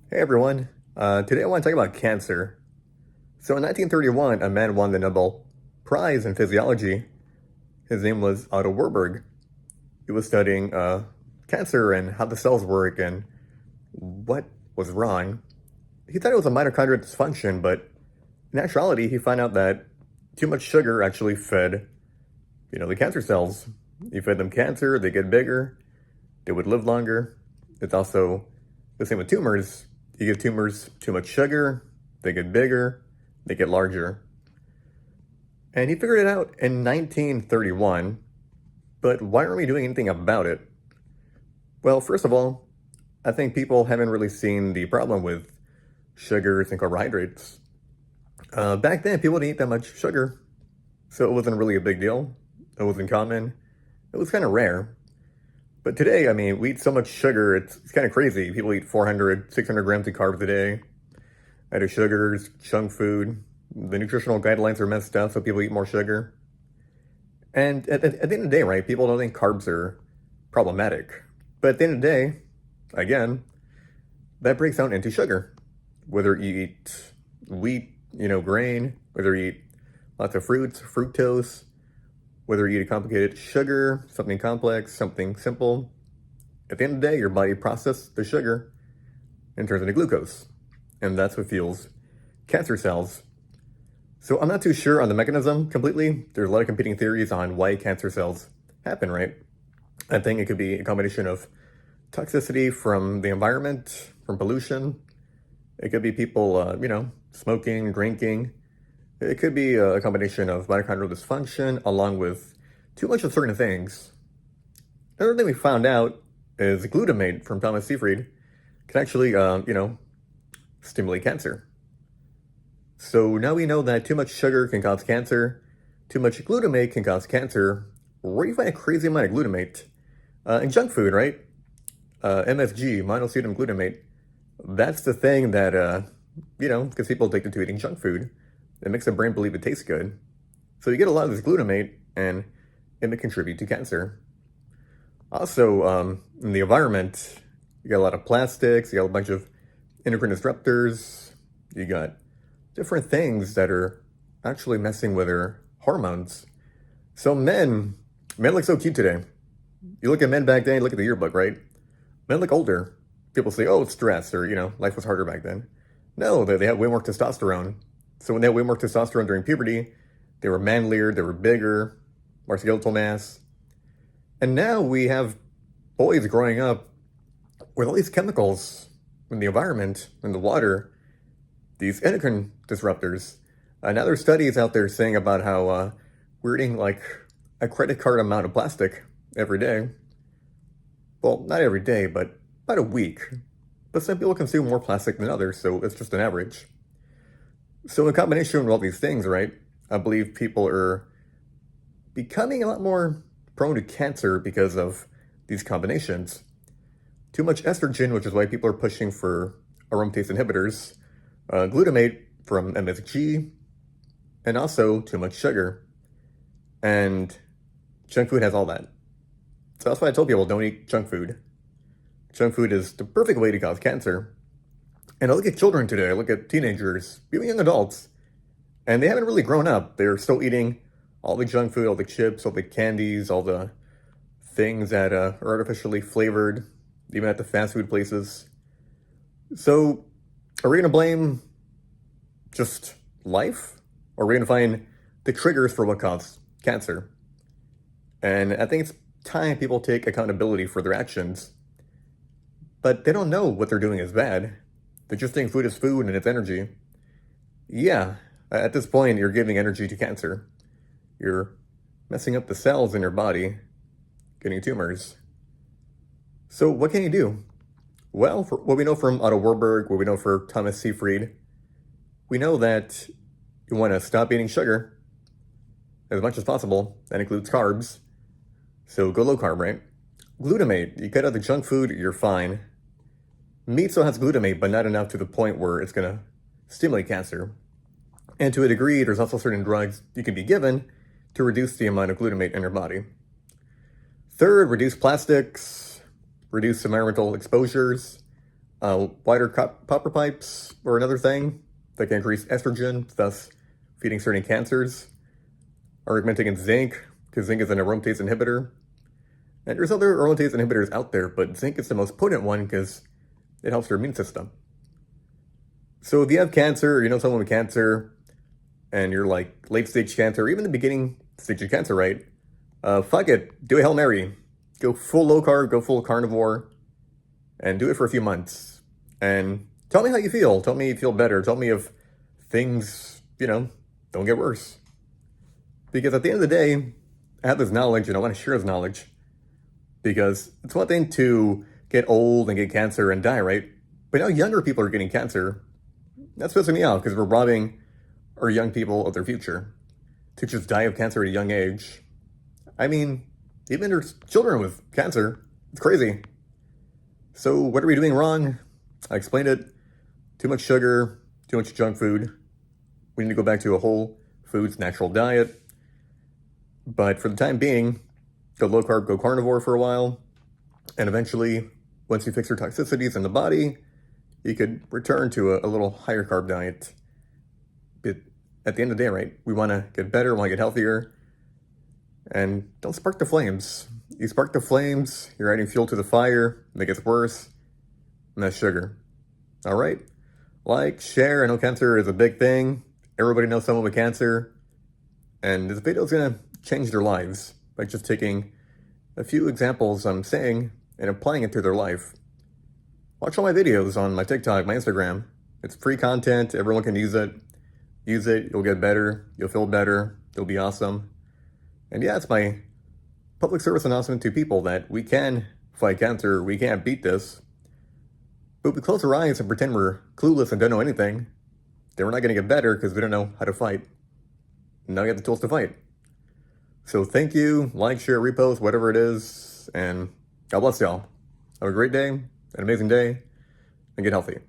Hey everyone, today I want to talk about cancer. So in 1931, a man won the Nobel Prize in Physiology. His name was Otto Warburg. He was studying cancer and how the cells work and what was wrong. He thought it was a mitochondrial dysfunction, but in actuality, he found out that too much sugar actually fed, the cancer cells. He fed them cancer, they get bigger, they would live longer. It's also the same with tumors. You give tumors too much sugar, they get bigger, they get larger. And he figured it out in 1931, but why aren't we doing anything about it? Well, first of all, I think people haven't really seen the problem with sugars and carbohydrates. Back then, people didn't eat that much sugar, so it wasn't really a big deal. It wasn't common. It was kind of rare. But today, I mean, we eat so much sugar, it's kind of crazy. People eat 400, 600 grams of carbs a day, added sugars, junk food. The nutritional guidelines are messed up, so people eat more sugar. And at the end of the day, right, people don't think carbs are problematic. But at the end of the day, again, that breaks down into sugar. Whether you eat wheat, grain, whether you eat lots of fruits, fructose, whether you eat a complicated sugar, something complex, something simple. At the end of the day, your body processes the sugar and turns into glucose. And that's what fuels cancer cells. So I'm not too sure on the mechanism completely. There's a lot of competing theories on why cancer cells happen, right? I think it could be a combination of toxicity from the environment, from pollution. It could be people, smoking, drinking. It could be a combination of mitochondrial dysfunction along with too much of certain things. Another thing we found out is glutamate from Thomas Seyfried can actually, stimulate cancer. So now we know that too much sugar can cause cancer, too much glutamate can cause cancer. Where do you find a crazy amount of glutamate? In junk food, right? MSG, monosodium glutamate. That's the thing that, gets people addicted to eating junk food. It makes the brain believe it tastes good. So you get a lot of this glutamate, and it may contribute to cancer. Also, in the environment, you got a lot of plastics, you got a bunch of endocrine disruptors, you got different things that are actually messing with our hormones. So men look so cute today. You look at men back then, you look at the yearbook, right? Men look older. People say, oh, it's stress, or, life was harder back then. No, they had way more testosterone. So when they had way more testosterone during puberty, they were manlier, they were bigger, more skeletal mass. And now we have boys growing up with all these chemicals in the environment, in the water, these endocrine disruptors. Now there's studies out there saying about how we're eating like a credit card amount of plastic every day. Well, not every day, but about a week. But some people consume more plastic than others, so it's just an average. So in combination with all these things, right, I believe people are becoming a lot more prone to cancer because of these combinations. Too much estrogen, which is why people are pushing for aromatase inhibitors, glutamate from MSG, and also too much sugar. And junk food has all that. So that's why I told people don't eat junk food. Junk food is the perfect way to cause cancer. And I look at children today, I look at teenagers, even young adults, and they haven't really grown up. They're still eating all the junk food, all the chips, all the candies, all the things that are artificially flavored, even at the fast food places. So are we going to blame just life? Or are we going to find the triggers for what caused cancer? And I think it's time people take accountability for their actions. But they don't know what they're doing is bad. They're just think food is food and it's energy. Yeah, at this point, you're giving energy to cancer. You're messing up the cells in your body, getting tumors. So what can you do? Well, for what we know from Otto Warburg, what we know for Thomas Seyfried, we know that you want to stop eating sugar as much as possible. That includes carbs. So go low carb, right? Glutamate, you cut out the junk food, you're fine. Meat still has glutamate, but not enough to the point where it's going to stimulate cancer. And to a degree, there's also certain drugs you can be given to reduce the amount of glutamate in your body. Third, reduce plastics, reduce environmental exposures, Wider copper pipes are another thing that can increase estrogen, thus feeding certain cancers. Are augmenting in zinc, because zinc is an aromatase inhibitor. And there's other aromatase inhibitors out there, but zinc is the most potent one because it helps your immune system. So if you have cancer, or you know someone with cancer, and you're like late stage cancer, or even the beginning stage of cancer, right? Fuck it, do a Hail Mary. Go full low carb, go full carnivore, and do it for a few months. And tell me how you feel. Tell me you feel better. Tell me if things, don't get worse. Because at the end of the day, I have this knowledge and I want to share this knowledge. Because it's one thing to get old and get cancer and die, right? But now younger people are getting cancer. That's pissing me off because we're robbing our young people of their future to just die of cancer at a young age. I mean, even there's children with cancer. It's crazy. So what are we doing wrong? I explained it. Too much sugar, too much junk food. We need to go back to a whole foods, natural diet. But for the time being, go low carb, go carnivore for a while. And eventually, once you fix your toxicities in the body, you could return to a little higher carb diet. But at the end of the day, right, we want to get better, we want to get healthier. And don't spark the flames. You spark the flames, you're adding fuel to the fire, make it worse, and that's sugar. All right? Like, share. I know cancer is a big thing. Everybody knows someone with cancer. And this video is going to change their lives by just taking a few examples I'm saying and applying it to their life. Watch all my videos on my TikTok, my Instagram. It's free content. Everyone can use it. Use it. You'll get better. You'll feel better. You'll be awesome. And yeah, it's my public service announcement to people that we can fight cancer. We can't beat this. But if we close our eyes and pretend we're clueless and don't know anything, then we're not going to get better because we don't know how to fight. Now we have the tools to fight. So thank you. Like, share, repost, whatever it is. And God bless y'all. Have a great day, an amazing day, and get healthy.